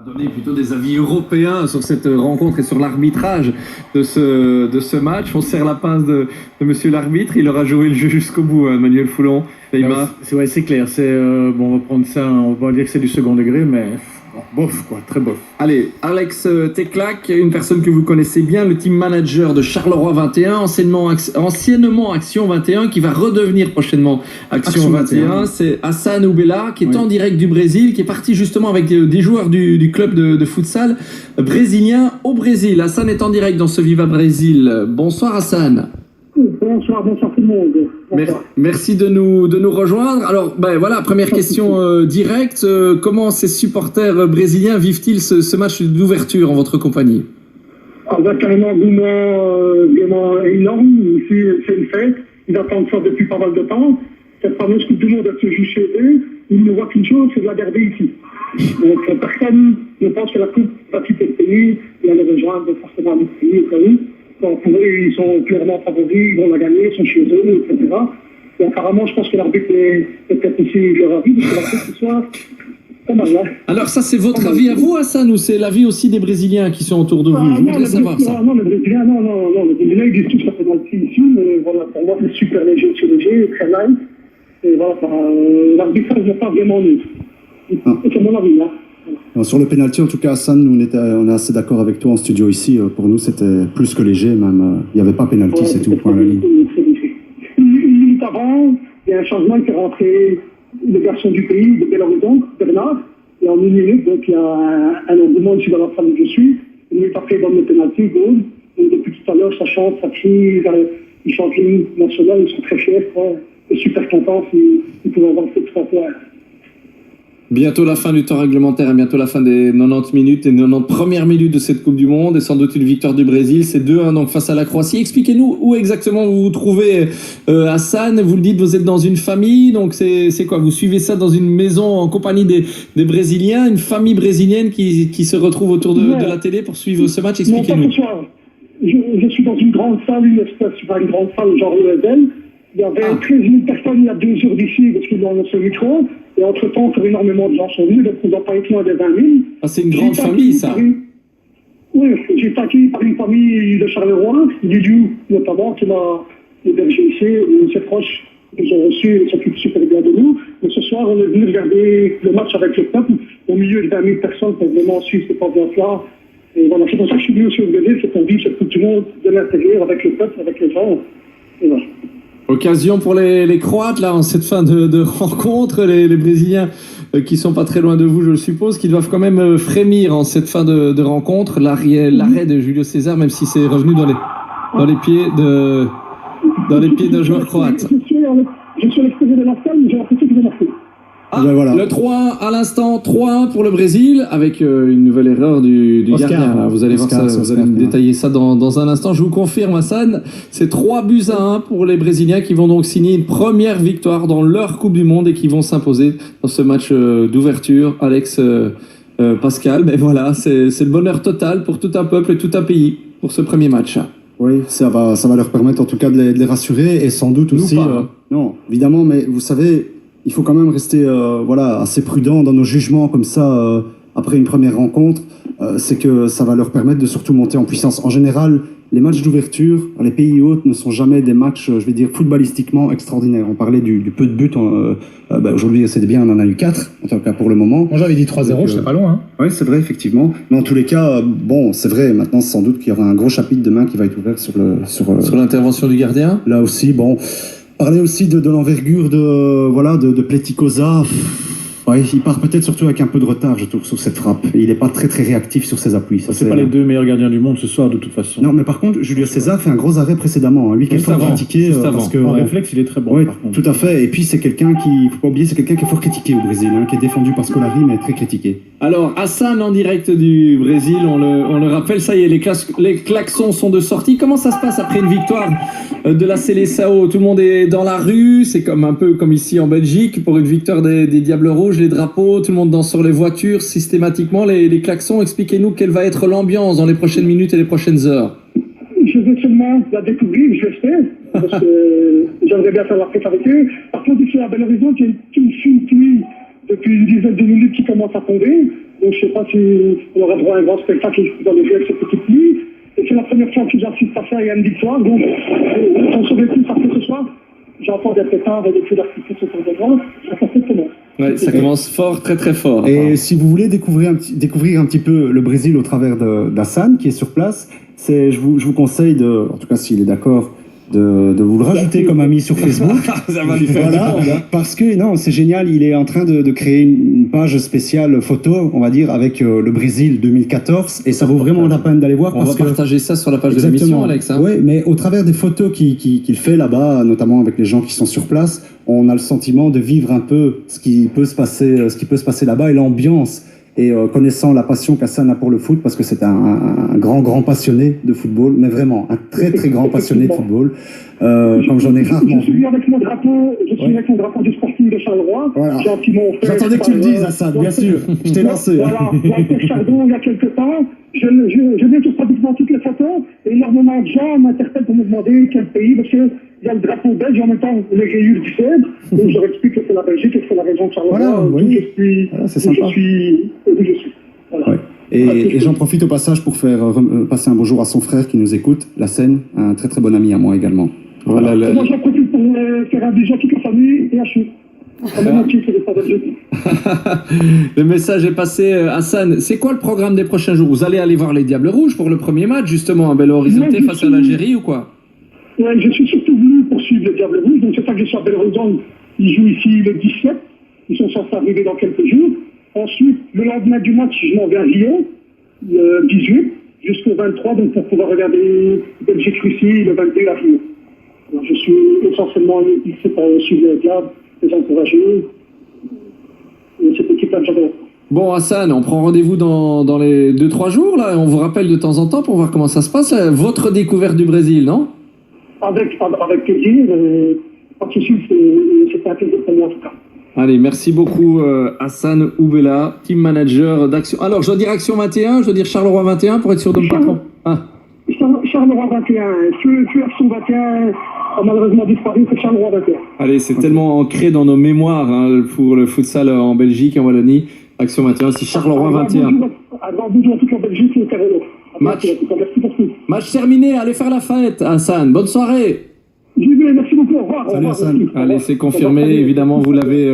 Donner plutôt des avis européens sur cette rencontre et sur l'arbitrage de ce match. On serre la pince de monsieur l'arbitre. Il aura joué le jeu jusqu'au bout, hein, Manuel Foulon. C'est clair. Bon, on va prendre ça, on va dire que c'est du second degré, mais bof, quoi, très bof. Allez, Alex Teclac, une personne que vous connaissez bien, le team manager de Charleroi 21, anciennement Action 21, qui va redevenir prochainement Action 21. C'est Hassan Oubella, qui est en direct du Brésil, qui est parti justement avec des joueurs du club de futsal brésilien au Brésil. Hassan est en direct dans ce Viva Brésil. Bonsoir Hassan. Bonsoir tout le monde. Merci de nous rejoindre. Alors, voilà, première question directe. Comment ces supporters brésiliens vivent-ils ce match d'ouverture en votre compagnie? Avec un engouement vraiment énorme. Ici, c'est une fête. Ils attendent ça depuis pas mal de temps. Cette fameuse Coupe du Monde, elle se joue chez eux. Ils ne voient qu'une chose, c'est de la garder ici. Donc, personne ne pense que la Coupe va quitter le pays. Il y a les rejoindre forcément le pays au cas où. Donc, pour eux, ils sont clairement favoris, ils vont la gagner, ils sont chez eux, etc. Et apparemment, je pense que l'arbitre est peut-être aussi leur avis, parce que l'arbitre ce soir, pas mal, hein. Alors ça, c'est votre avis à vous, Hassan, ou c'est l'avis aussi des Brésiliens qui sont autour de vous? Je voudrais savoir ça. Non, les Brésiliens, les Brésiliens, ils disent tous que ça fait dans le petit ici, mais voilà, pour moi, c'est super léger, très light. Et voilà, l'arbitrage n'est pas vraiment neutre. C'est mon avis, hein. Alors, sur le pénalty, en tout cas, Hassan, nous, on est assez d'accord avec toi en studio ici. Pour nous, c'était plus que léger, même. Il n'y avait pas pénalty, c'est tout, point à la ligne. Une minute avant, il y a un changement qui est rentré, le garçon du pays, de Belo Horizonte, Bernard, et en une minute, donc il y a un engouement ici dans la salle où je suis. Une minute après, il donne le pénalty, goal. Et depuis tout à l'heure, ça chante, ça crie, ils chantent l'hymne national, ils sont très fiers, quoi. Et super contents s'ils pouvaient avoir cette fois. Bientôt la fin du temps réglementaire et bientôt la fin des 90 minutes et 90 premières minutes de cette Coupe du Monde et sans doute une victoire du Brésil. C'est 2-1 donc face à la Croatie. Expliquez-nous où exactement vous vous trouvez, Hassan. Vous le dites, vous êtes dans une famille, donc c'est quoi? Vous suivez ça dans une maison en compagnie des Brésiliens, une famille brésilienne qui se retrouve autour de la télé pour suivre ce match. Expliquez-nous. Je suis dans une grande salle, une grande salle genre ESL. Il y avait 13 000 personnes il y a 2 jours d'ici parce qu'ils ont annoncé le micro. Et entre-temps, énormément de gens sont venus, donc on ne doit pas être loin des 20 000. Ah, c'est une grande famille, ça. Oui, j'ai été accueilli par une famille de Charleroi, Didiou notamment, qui m'a hébergé ici. C'est proche, ils ont reçu et s'occupent super bien de nous. Mais ce soir, on est venu regarder le match avec le peuple, au milieu de 20 000 personnes pour vraiment suivre cette ambiance-là. Et voilà, c'est pour ça que je suis venu aussi au Brésil, c'est pour vivre cette Coupe du Monde de l'intérieur, avec le peuple, avec les gens. Et voilà. Occasion pour les Croates, là, en cette fin de rencontre, les Brésiliens qui sont pas très loin de vous, je le suppose, qui doivent quand même frémir en cette fin de rencontre. L'arrêt de Julio César, même si c'est revenu dans les pieds d'un joueur croate. Je suis à l'extérieur de la salle, mais j'ai l'impression que j'ai marqué. Voilà. Le 3-1 à l'instant, 3-1 pour le Brésil, avec une nouvelle erreur du gardien. Là. Vous allez voir ça, vous allez me détailler ça dans un instant. Je vous confirme, Hassan, c'est 3-1 pour les Brésiliens qui vont donc signer une première victoire dans leur Coupe du Monde et qui vont s'imposer dans ce match d'ouverture. Alex, Pascal, mais voilà, c'est le bonheur total pour tout un peuple et tout un pays pour ce premier match. Oui, ça va leur permettre en tout cas de les rassurer et sans doute aussi... non, évidemment, mais vous savez... Il faut quand même rester assez prudent dans nos jugements comme ça après une première rencontre. C'est que ça va leur permettre de surtout monter en puissance. En général, les matchs d'ouverture, les pays hôtes ne sont jamais des matchs, je vais dire, footballistiquement extraordinaires. On parlait du peu de buts. Aujourd'hui, c'est bien, on en a eu 4, en tout cas pour le moment. Moi, j'avais dit 3-0, je serais pas loin. Hein. Oui, c'est vrai, effectivement. Mais en tous les cas, c'est vrai, maintenant, sans doute qu'il y aura un gros chapitre demain qui va être ouvert sur l'intervention du gardien. Là aussi, parler aussi de l'envergure de Pleticosa. Ouais, il part peut-être surtout avec un peu de retard, je trouve, sur cette frappe. Il n'est pas très très réactif sur ses appuis. C'est pas les 2 meilleurs gardiens du monde ce soir, de toute façon. Non, mais par contre, Julio César fait un gros arrêt précédemment. Hein. Lui qui est fort critiqué. Parce que en réflexe, il est très bon. Oui, tout à fait. Et puis, c'est quelqu'un faut pas oublier, c'est quelqu'un qui est fort critiqué au Brésil, qui est défendu par Scolari, mais très critiqué. Alors, Hassan en direct du Brésil, on le rappelle, ça y est, les klaxons sont de sortie. Comment ça se passe après une victoire de la Seleção? Tout le monde est dans la rue, c'est un peu comme ici en Belgique, pour une victoire des Diables Rouges, les drapeaux, tout le monde danse sur les voitures, systématiquement, les klaxons. Expliquez-nous quelle va être l'ambiance dans les prochaines minutes et les prochaines heures. Je veux seulement la découvrir, je l'espère, parce que j'aimerais bien faire la fête avec eux. Par contre, ici à Belo Horizonte, il y a une fine pluie depuis une dizaine de minutes qui commence à tomber. Donc je ne sais pas si on aura droit à un grand spectacle dans les jeux avec cette petite nuit. Et c'est la première fois que j'assiste à ça il y a une victoire. Donc, on se retrouve après ce soir. J'entends des pétards et des feux d'artifice autour de moi. Ça commence. Ouais, ça commence fort, très très fort. Et si vous voulez découvrir un petit peu le Brésil au travers d'Hassan, qui est sur place, je vous conseille, en tout cas s'il est d'accord, de vous le rajouter comme ami sur Facebook. Ça va lui faire voilà, parce que non, c'est génial, il est en train de créer une page spéciale photo, on va dire, avec le Brésil 2014, et ça vaut vraiment la peine d'aller voir. On va partager ça sur la page de l'émission, Alex. Hein. Oui, mais au travers des photos qu'il fait là-bas, notamment avec les gens qui sont sur place, on a le sentiment de vivre un peu ce qui peut se passer là-bas et l'ambiance. Et connaissant la passion qu'Hassan a pour le foot, parce que c'est un grand passionné de football, mais vraiment un très grand passionné de football, comme j'en ai rarement vu. Je suis avec mon drapeau du Sporting de Charleroi. Voilà. J'attendais que tu le dises, Hassan, bien sûr. Je t'ai lancé. Voilà, il y a été Chardon il y a quelques temps. Je mets tout pratiquement toutes les photos et énormément de gens m'interpellent pour me demander quel pays, parce qu'il y a le drapeau belge en même temps les rayures du cèdre. Donc je leur explique que c'est la Belgique et que c'est la région de Charleroi. Voilà, oui. C'est sympa. Où je suis. Voilà. Ouais. Et j'en profite au passage pour faire passer un bonjour à son frère qui nous écoute, La Seine, un très bon ami à moi également. Voilà. Et moi j'en profite pour faire un bisou à toute la famille et à Chou. Le message est passé, Hassan. C'est quoi le programme des prochains jours? Vous allez aller voir les Diables Rouges pour le premier match, justement, à Belo Horizonte face à l'Algérie ou quoi? Ouais, je suis surtout venu pour suivre les Diables Rouges, donc c'est ça que je suis à Belo Horizonte. Ils jouent ici le 17, ils sont censés arriver dans quelques jours. Ensuite, le lendemain du match, je m'en vais à Rio, le 18, jusqu'au 23, donc pour pouvoir regarder Belgique-Russie le 22 à Rio. Alors, je suis essentiellement ici pour suivre les Diables, les encourager. Et cette équipe-là, j'adore. Bon, Hassan, on prend rendez-vous dans les 2-3 jours, là. On vous rappelle de temps en temps pour voir comment ça se passe. Votre découverte du Brésil, non? Avec plaisir. Pas de souci, c'était un plaisir pour moi, en tout cas. Allez, merci beaucoup, Hassan Oubela, team manager d'Action. Alors, je dois dire Action 21, je dois dire Charleroi 21 pour être sûr de me pas tromper. Charleroi 21, Feu Action 21 a malheureusement disparu, c'est Charleroi 21. Allez, c'est tellement ancré dans nos mémoires hein, pour le futsal en Belgique et en Wallonie. Action 21, c'est Charleroi 21. Avant bonjour à toute la Belgique et au Carolo. Match terminé, allez faire la fête, Hassan. Bonne soirée. Merci beaucoup, au revoir. Salut Hassan. Allez, c'est confirmé, évidemment, vous l'avez